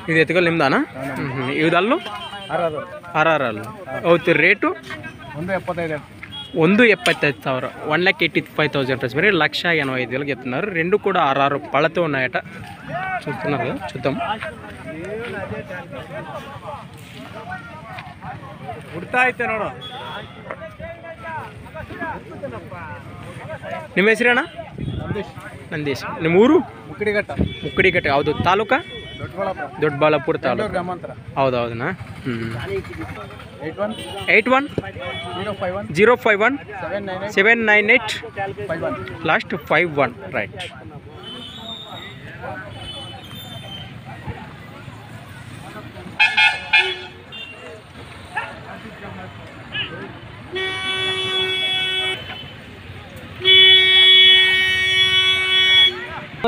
ಇದು ಎತ್ತುಗಳು ನಿಮ್ದಾನ? ಇವದಲ್ಲು ಆರಲ್ಲು ಹೌದು. ರೇಟು 1,75,000 1,85,000 రూపీస్ మరి 1,85,000 చెప్తున్నారు. రెండు కూడా 6 పళ్ళతో ఉన్నాయట. చూస్తున్నారు కదా, చూద్దాం. ಹುಡ್ತಾ ಐತೆ ನೋಡು. ನಿಮ್ಮ ಹೆಸರೇನ? ನಂದೀಶ್. ನಿಮ್ಮ ಊರು? ಮುಕ್ಕಡಿಘಟ್ಟ. ಹೌದು. ತಾಲೂಕಾ? ದೊಡ್ಡಬಳ್ಳಾಪುರ ತಾಲೂಕು. ಹೌದೌದನಾ? 81 051 798 last 51 right.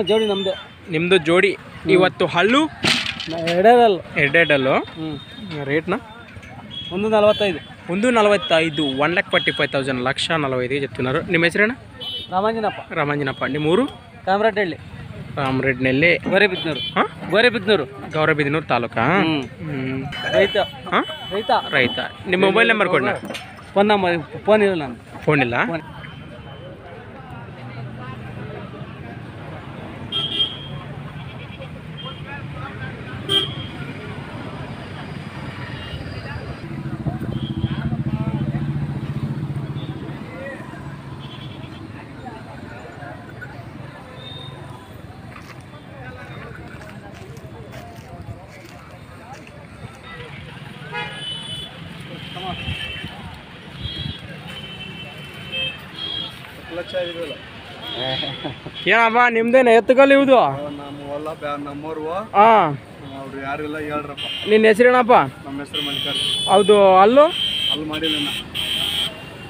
ಜೋಡಿ ನಮ್ದು. ನಿಮ್ಮದು ಜೋಡಿ. ಇವತ್ತು ಹಳ್ಳು ಎರಡೆರಡಲ್ಲು. ರೇಟ್ನ 145. 145 1,45,000 1,45,000 చెప్తున్నారు. ನಿಮ್ಮ ಹೆಸರೇನ? ರಾಮಾಂಜನಪ್ಪ. ನಿಮ್ಮ ಊರು? ರಾಮರೆಡ್ಡಿನಲ್ಲಿ. ಗೌರಬಿದನೂರು ತಾಲೂಕಾ? ರೈತ. ನಿಮ್ಮ ಮೊಬೈಲ್ ನಂಬರ್ ಕೊಡಿ. ಫೋನ್ ಇಲ್ಲ. ನಾನು ಫೋನ್ ಇಲ್ಲ. ಏನಪ್ಪ ನಿಮ್ದೇನು ಎತ್ತುಗಳು ಇವುದು? ನಿನ್ನ ಹೆಸರೇನಪ್ಪ? ನಮ್ಮ ಹೆಸರು ಮಲ್ಲಿಕಾರ್ಜುನ. ಹೌದು. ಅಲ್ಲೂ ಮಾಡಿಲ್ಲ.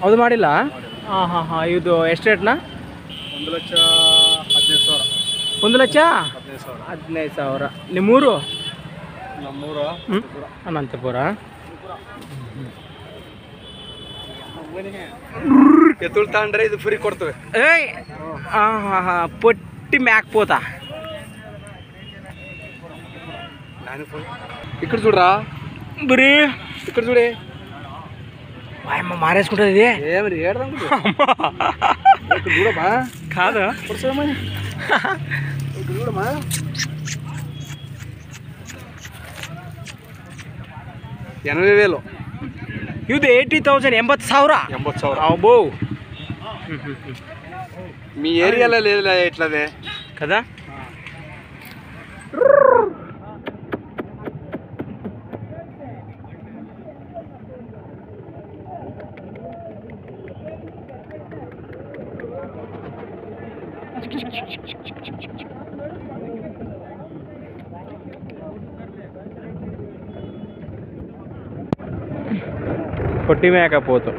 ಹೌದು ಮಾಡಿಲ್ಲ. ಹಾಂ. ಇದು ಎಷ್ಟು ರೇಟ್ನ? 1,15,000. ನಿಮ್ಮೂರು? ನಮ್ಮೂರು ಅನಂತಪುರ. ಎತ್ತುಳ್ ತಗೊಂಡ್ರೆ ಇದು ಫ್ರೀ ಕೊಡ್ತೇವೆ. పొట్టి మేకపోతా. ఇక్కడ చూడరా బరీ. ఇక్కడ చూడే. అమ్మ మారేసుకుంటుంది ఇది. ఏమని ఏడదాం చూడమ్మా. కాదు చూడమ్మా. $80,000. ಇದು 80,000. 80,000. అబ్బో. మీ ఏరియాలో లేదు ఇట్లదే కదా. పొట్టి మేకపోతు.